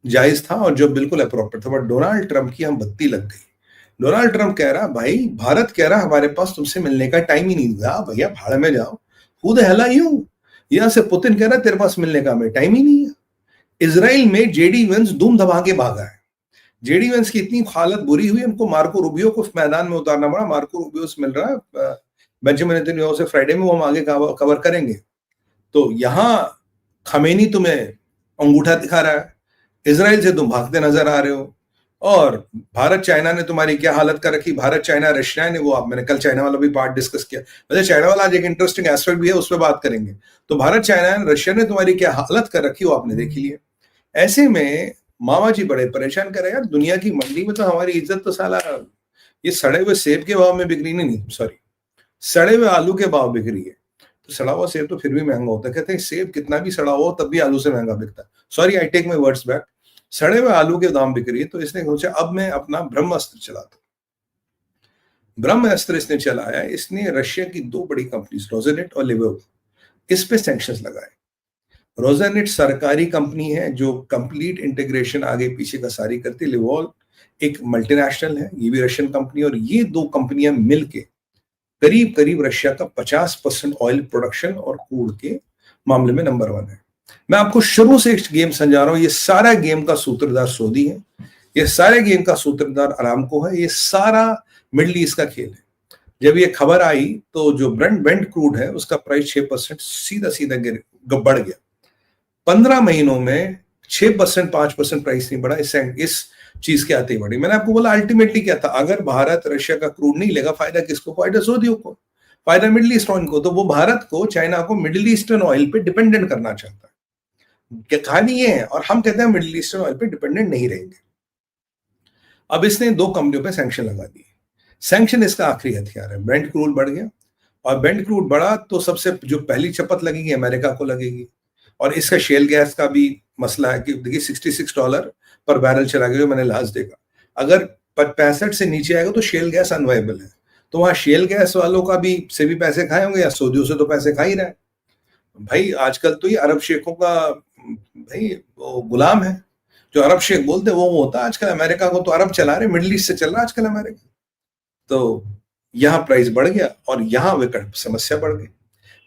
जायज था और जो बिल्कुल अप्रोप्रिएट था। बट डोनाल्ड ट्रंप की हम बत्ती लग गई। डोनाल्ड ट्रंप कह रहा, भाई भारत कह रहा हमारे पास तुमसे मिलने का टाइम ही नहीं था। भैया भाड़ में जाओ, who the hell are you. यहां से पुतिन कह रहा तेरे पास मिलने का हमें टाइम ही नहीं है। इसराइल में जेडी वेंस धूम धमाके भागा है। जेडी वेंस की इतनी हालत बुरी हुई, उनको मार्को रूबियो को मैदान में उतारना पड़ा। मार्को रूबियो से मिल रहा है बेंजामिन नेतन्याहू से फ्राइडे में, वो हम आगे कवर करेंगे। तो यहां खमेनी तुम्हें अंगूठा दिखा रहा है, इसराइल से तुम भागते नजर आ रहे हो। और भारत चाइना ने तुम्हारी क्या हालत कर रखी। भारत चाइना रशिया ने, वो आप मैंने कल चाइना वाला भी पार्ट डिस्कस किया। वैसे चाइना वाला आज एक इंटरेस्टिंग एस्पेक्ट भी है, उस पर बात करेंगे। तो भारत चाइना ने रशिया ने तुम्हारी क्या हालत कर रखी, वो आपने देख लिया। ऐसे में मामा जी बड़े परेशान कर रहे हैं, यार दुनिया की मंडी में तो हमारी इज्जत तो साला ये सड़े हुए सेब के भाव में बिक रही, नहीं सॉरी, सड़े हुए आलू के भाव बिक रही है। तो सड़ा हुआ सेब तो फिर भी महंगा होता है। कहते हैं सेब कितना भी सड़ा हो तब भी आलू से महंगा बिकता है। Sorry, I take my words back. सड़े हुए आलू के दाम बिक रही है। तो इसने सोचा अब मैं अपना ब्रह्मास्त्र चलाता हूं। ब्रह्मास्त्र इसने चलाया, इसने रशिया की दो बड़ी कंपनीज रोजेनेट और लिवोव, इस पे सैंक्शंस लगाए। रोजेनेट सरकारी कंपनी है जो कंप्लीट इंटीग्रेशन आगे पीछे का सारी करती है। लिवोव एक मल्टीनेशनल है, ये भी रशियन कंपनी, और ये दो कंपनियां मिलके करीब करीब रशिया का 50% ऑयल प्रोडक्शन और क्रूड के मामले में नंबर 1 है। मैं आपको शुरू से गेम समझा रहा हूं। ये सारा गेम का सूत्रधार सऊदी है, ये सारे गेम का सूत्रधार अरामको है, ये सारा मिडिल ईस्ट का खेल है। जब ये खबर आई तो जो ब्रेंट क्रूड है उसका प्राइस 6% सीधा सीधा बढ़ गया। 15 महीनों में 6% 5% प्राइस नहीं बढ़ा। इस चीज के आते ही बढ़ी। मैंने आपको बोला अल्टीमेटली क्या था, अगर भारत रशिया का क्रूड नहीं लेगा, फायदा किसको? फायदा सऊदियों को, फायदा मिडिल ईस्ट ऑयल को। तो वो भारत को, चाइना को मिडिल ईस्टर्न ऑयल पे डिपेंडेंट करना चाहता है। कहानी ये है, और हम कहते हैं मिडिल ईस्टर्न ऑयल पे डिपेंडेंट नहीं रहेंगे। अब इसने दो कंपनियों पे सैंक्शन लगा दिए। सैंक्शन इसका आखिरी हथियार है। ब्रेंट क्रूड बढ़ गया, और ब्रेंट क्रूड बढ़ा तो सबसे जो पहली चपत लगेगी अमेरिका को लगेगी। और इसका शेल गैस का भी मसला है कि देखिए $66 पर बैरल चला गया, मैंने लास्ट देखा। अगर 65 से नीचे आएगा तो शेल गैस अनवाइबल है। तो वहां शेल गैस वालों का भी से भी पैसे खाए होंगे, या सऊदियों से तो पैसे खा ही रहा है। भाई आजकल तो ये अरब शेखों का भाई वो गुलाम है। जो अरब शेख बोलते वो होता है आजकल। अमेरिका को तो अरब चला रहे, मिडिल ईस्ट से चल रहा है आजकल अमेरिका। तो यहाँ प्राइस बढ़ गया और यहाँ विकट समस्या बढ़ गई।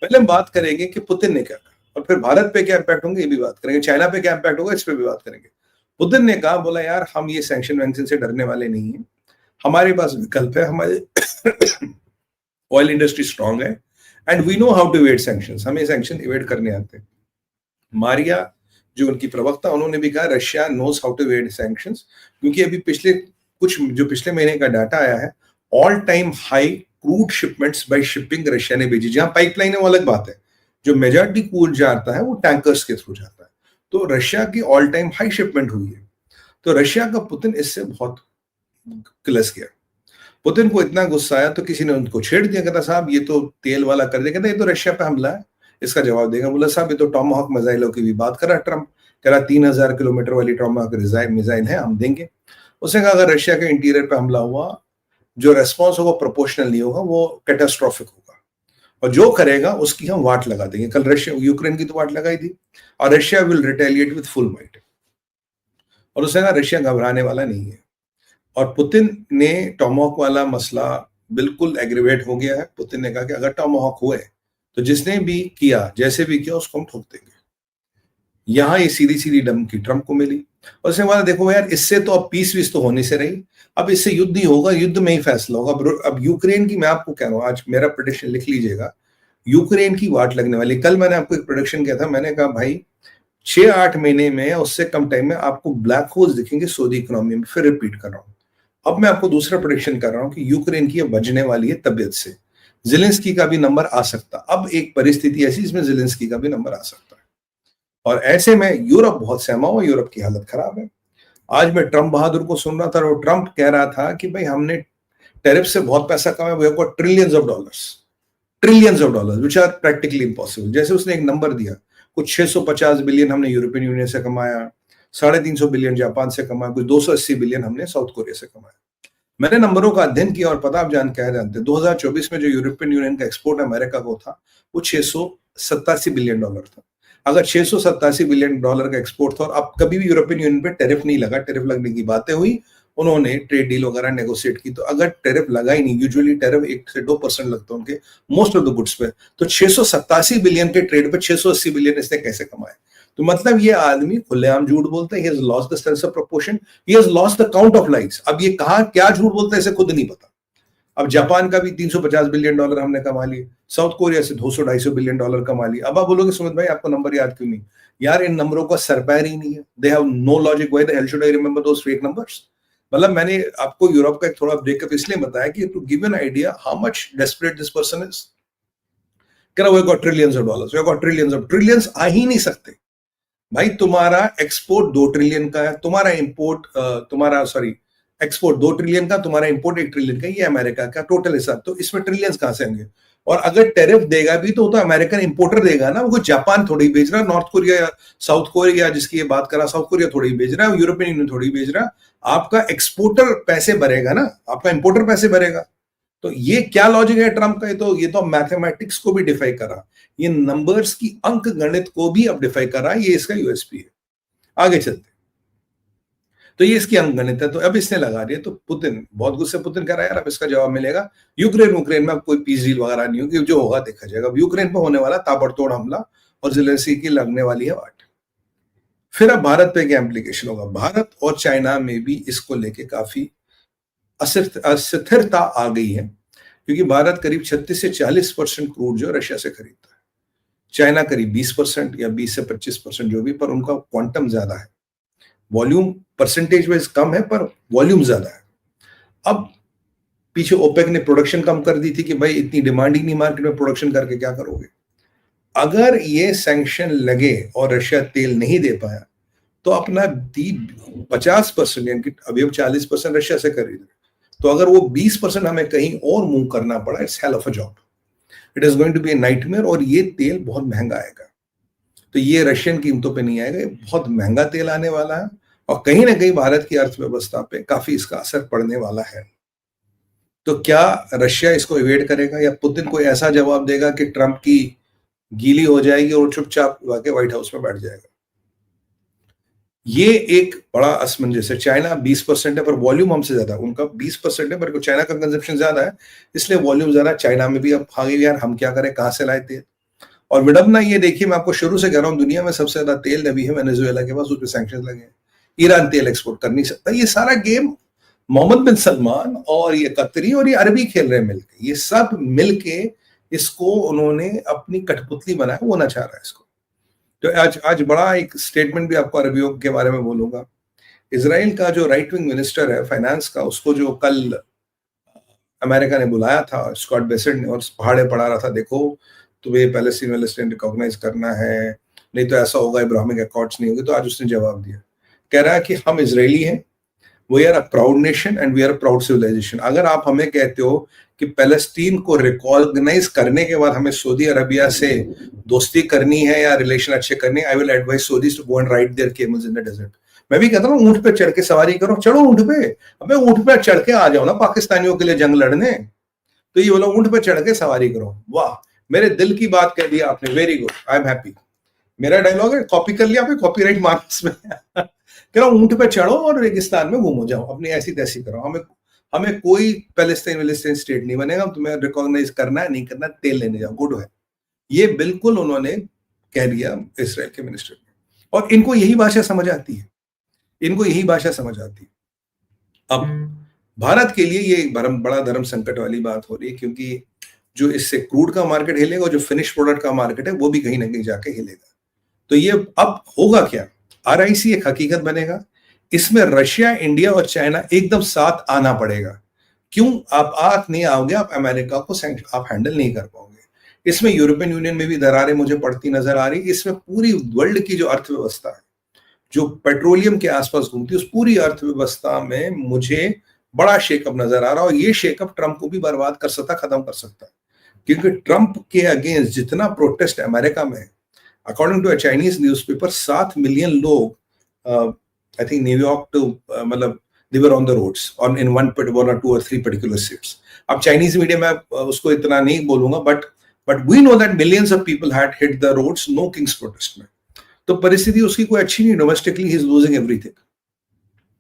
पहले हम बात करेंगे कि पुतिन ने क्या कहा, और फिर भारत पे क्या इंपैक्ट होंगे ये भी बात करेंगे, चाइना पे क्या इंपैक्ट होगा इस पे भी बात करेंगे। पुतिन ने कहा, बोला यार हम ये सैंक्शन वैंक्शन से डरने वाले नहीं है, हमारे पास विकल्प है, हमारे ऑयल इंडस्ट्री स्ट्रांग है, and we know how to evade sanctions, हमें सैंक्शन इवेड करने आते हैं। मारिया जो उनकी प्रवक्ता, उन्होंने भी कहा Russia knows how to evade sanctions, क्योंकि अभी पिछले महीने का डाटा आया है, all time high crude shipments by shipping Russia ने भेजी। जहां पाइपलाइन है वो अलग बात है, जो मेजॉरिटी क्रूड जाता है वो टैंकर्स के थ्रू जाता है। तो रशिया की ऑल टाइम हाई शिपमेंट हुई है। तो रशिया का पुतिन इससे बहुत किलस गया। पुतिन को इतना गुस्सा आया तो किसी ने उनको छेड़ दिया, कहता साहब ये तो तेल वाला कर दिया, कहता ये तो रशिया पे हमला है, इसका जवाब देगा। बोला साहब ये तो टॉमाहॉक मिसाइलों की भी बात कर रहा है ट्रंप, कह रहा 3000 किलोमीटर वाली टॉमाहॉक मिसाइल है, हम देंगे। उसने कहा अगर रशिया के इंटीरियर पे हमला हुआ, जो रेस्पॉन्स होगा प्रोपोर्शनल नहीं होगा, वो कैटास्ट्रोफिक होगा, और जो करेगा उसकी हम वाट लगा देंगे। कल रशिया यूक्रेन की तो वाट लगाई थी, और Russia will retaliate with full might. और उसने कहा रशिया घबराने वाला नहीं है। और पुतिन ने टॉमाहॉक वाला मसला बिल्कुल एग्रीवेट हो गया है। पुतिन ने कहा कि अगर टॉमाहॉक हुए तो जिसने भी किया, जैसे भी किया, उसको हम ठोक देंगे। यहां ये सीधी सीधी धमकी ट्रंप को मिली, और उसने बोला देखो यार इससे तो अब पीस वीस तो होने से रही, अब इससे युद्ध ही होगा, युद्ध में ही फैसला होगा। अब यूक्रेन की, मैं आपको कह रहा हूं, आज मेरा प्रेडिक्शन लिख लीजिएगा, यूक्रेन की वाट लगने वाली। कल मैंने आपको एक प्रेडिक्शन किया था, मैंने कहा भाई 6-8 महीने में या उससे कम टाइम में आपको ब्लैक होल्स दिखेंगे सऊदी इकोनॉमी में। फिर रिपीट कर रहा हूं, अब मैं आपको दूसरा प्रेडिक्शन कर रहा हूं कि यूक्रेन की बजने वाली है तबियत से। ज़ेलेंस्की का भी नंबर आ सकता, अब एक परिस्थिति ऐसी इसमें ज़ेलेंस्की का भी नंबर आ सकता है। और ऐसे में यूरोप बहुत सहमा हुआ, यूरोप की हालत खराब है। आज मैं ट्रंप बहादुर को सुन रहा था, और ट्रंप कह रहा था कि भाई हमने टैरिफ से बहुत पैसा कमाया, we have got trillions of dollars which are practically impossible. जैसे उसने एक नंबर दिया, कुछ 650 बिलियन हमने यूरोपियन यूनियन से कमाया, 350 बिलियन जापान से कमाया, कुछ 280 बिलियन हमने साउथ कोरिया से कमाया। मैंने नंबरों का अध्ययन किया, और पता आप जानते 2024 में जो यूरोपियन यूनियन का एक्सपोर्ट अमेरिका को था वो $687 बिलियन था। अगर $687 का एक्सपोर्ट था और अब कभी भी यूरोपियन यूनियन पे टैरिफ नहीं लगा, टैरिफ लगने की बातें हुई, उन्होंने ट्रेड डील वगैरह नेगोशिएट की, तो अगर टैरिफ लगा ही नहीं, यूजुअली टैरिफ 1 से 2% लगता है उनके मोस्ट ऑफ द गुड्स पे, तो 687 बिलियन के ट्रेड पे 680 बिलियन इसने कैसे कमाए? तो मतलब ये आदमी खुलेआम झूठ बोलता है, he has lost the sense of proportion, he has lost the count of lies। अब ये कहां क्या झूठ बोलता है इसे खुद नहीं पता। अब जापान का भी $350 बिलियन हमने कमा लिए, साउथ कोरिया से $200-250 बिलियन कमा लिए। अब आप बोलोगे सुमित भाई आपको नंबर याद क्यों नहीं? यार इन नंबरों का सरपैर ही नहीं है, they have no logic, why the hell should I remember those fake numbers? मतलब मैंने आपको यूरोप का एक थोड़ा ब्रेकअप इसलिए बताया कि to give an idea how much desperate this person is. कह रहा, we got trillions of dollars, we got trillions of, trillions आ ही नहीं सकते भाई। तुम्हारा एक्सपोर्ट 2 ट्रिलियन का है, तुम्हारा इंपोर्ट एक्सपोर्ट 2 ट्रिलियन का, तुम्हारा इंपोर्ट 1 ट्रिलियन का, ये अमेरिका का टोटल हिसाब, तो इसमें ट्रिलियंस कहां से होंगे? और अगर टैरिफ देगा भी तो अमेरिकन इंपोर्टर देगा ना, वो जापान थोड़ी बेच रहा है, नॉर्थ कोरिया या साउथ कोरिया जिसकी ये बात करा, साउथ कोरिया थोड़ी बेच रहा है, यूरोपियन यूनियन थोड़ी बेच रहा है। आपका एक्सपोर्टर पैसे भरेगा ना, आपका इंपोर्टर पैसे भरेगा। तो ये क्या लॉजिक है ट्रम्प का? ये तो मैथमेटिक्स को भी डिफाई करा, ये नंबर्स की अंक गणित को भी अब डिफाई करा, ये इसका यूएसपी है। आगे चलते, तो ये इसकी अंक गणित है, तो अब इसने लगा दिया। तो पुतिन बहुत गुस्से, पुतिन कह रहा है यार अब इसका जवाब मिलेगा, यूक्रेन में अब कोई पीस डील वगैरह नहीं होगी, जो होगा देखा जाएगा। अब यूक्रेन पर होने वाला ताबड़तोड़ हमला और जेलेंस्की की लगने वाली है वाट। फिर अब भारत पे क्या इंप्लीकेशन होगा? भारत और चाइना में भी इसको लेके काफी अस्थिरता आ गई है, क्योंकि भारत करीब 36 से 40% क्रूड जो रशिया से खरीदता है, चाइना करीब 20% या 20 से 25% जो भी, पर उनका क्वांटम ज्यादा है। वॉल्यूम परसेंटेज वाइज कम है पर वॉल्यूम ज्यादा है। अब पीछे ओपेक ने प्रोडक्शन कम कर दी थी कि भाई इतनी डिमांड ही नहीं मार्केट में, प्रोडक्शन करके क्या करोगे? अगर ये सैंक्शन लगे और रशिया तेल नहीं दे पाया तो अपना 50%, यानी कि अभी हम 40% रशिया से खरीद रहे, तो अगर वो 20% हमें कहीं और मूव करना पड़ा, it's hell of a job, it is going to be a nightmare, और ये तेल बहुत महंगा आएगा। तो ये रशियन कीमतों पे नहीं आएगा, ये बहुत महंगा तेल आने वाला है, और कहीं ना कहीं भारत की अर्थव्यवस्था पे काफी इसका असर पड़ने वाला है। तो क्या रशिया इसको इवेड करेगा, या पुतिन कोई ऐसा जवाब देगा कि ट्रंप की गीली हो जाएगी और चुपचाप वाके व्हाइट हाउस में बैठ जाएगा? ये एक बड़ा असमंजस है। चाइना 20% है पर वॉल्यूम हमसे ज्यादा, उनका 20% है पर चाइना का कंजप्शन ज्यादा है, इसलिए वॉल्यूम ज्यादा चाइना में भी। अब आगे यार हम क्या करें, कहां से लाए तेल? और विडम्बना ये देखिए, मैं आपको शुरू से कह रहा हूं, दुनिया में सबसे ज्यादा तेल अभी है वेनेजुएला के पास, उस पर सैंक्शन लगे हैं। ईरान तेल एक्सपोर्ट कर नहीं सकता। ये सारा गेम मोहम्मद बिन सलमान और ये कतरी और ये अरबी खेल रहे हैं मिलके, ये सब मिलके इसको उन्होंने अपनी कठपुतली बनाया, वो ना चाह रहा है इसको। तो आज बड़ा एक स्टेटमेंट भी आपको अरबियों के बारे में बोलूंगा। इजराइल का जो राइट विंग मिनिस्टर है फाइनेंस का, उसको जो कल अमेरिका ने बुलाया था, स्कॉट बेसेंट ने, और पहाड़े पढ़ा रहा था, देखो तुम्हें पैलेस्टीन रिकॉग्नाइज करना है, नहीं तो ऐसा होगा इब्राहिमिक अकॉर्ड्स नहीं होंगे। तो आज उसने जवाब दिया, कह रहा है कि हम इजरायली हैं, we are a proud nation and we are a proud civilisation. अगर आप हमें कहते हो कि पैलेस्टीन को रिकॉग्नाइज करने के बाद हमें सऊदी अरबिया से दोस्ती करनी है या रिलेशन अच्छे करने, I will advise Saudis to go and ride their camels in the desert. मैं भी कहता हूँ ऊंट पे चढ़ के सवारी करो, चढ़ो ऊंट पे, अबे ऊंट पे चढ़ के आ जाओ ना पाकिस्तानियों के लिए जंग लड़ने। तो ये बोला ऊंट पे चढ़ के सवारी करो, वाह मेरे दिल की बात कह दी आपने, very good, I am happy. मेरा डायलॉग है, कॉपी कर लिया आपने, कॉपीराइट मार्क्स में कह रहा हूं ऊंट पे चढ़ो और रेगिस्तान में घूमो जाओ, अपनी ऐसी तैसी करो, हमें कोई पैलेस्टाइन स्टेट नहीं बनेगा, तुम्हें रिकॉग्नाइज करना है नहीं करना, तेल लेने जाओ, गुड है। ये बिल्कुल उन्होंने कह दिया इसराइल के मिनिस्टर ने, और इनको यही भाषा समझ आती है, इनको यही भाषा समझ आती है। अब भारत के लिए ये बड़ा धर्म संकट वाली बात हो रही है, क्योंकि जो इससे क्रूड का मार्केट हिलेगा, जो फिनिश प्रोडक्ट का मार्केट है वो भी कहीं ना कहीं जाके हिलेगा। तो ये अब होगा क्या, आरआईसी एक हकीकत बनेगा, इसमें रशिया, इंडिया और चाइना एकदम साथ आना पड़ेगा। क्यों? आप आंख नहीं आओगे, आप अमेरिका को आप हैंडल नहीं कर पाओगे। इसमें यूरोपियन यूनियन में भी दरारें मुझे पड़ती नजर आ रही। इसमें पूरी वर्ल्ड की जो अर्थव्यवस्था है, जो पेट्रोलियम के आसपास घूमती है, उस पूरी अर्थव्यवस्था में मुझे बड़ा शेकअप नजर आ रहा है, और ये शेकअप ट्रंप को भी बर्बाद कर सकता, खत्म कर सकता है। क्योंकि ट्रंप के अगेंस्ट जितना प्रोटेस्ट अमेरिका में, according to a Chinese newspaper, 7 million लोग, आई थिंक न्यूयॉर्क टू, मतलब they were on the roads on in 1 or 2 or 3 particular states. अब चाइनीज मीडिया में उसको इतना नहीं बोलूंगा, but we know that millions of people had hit the roads, no kings protest में। तो परिस्थिति उसकी कोई अच्छी नहीं, डोमेस्टिकली ही इज लूजिंग एवरीथिंग।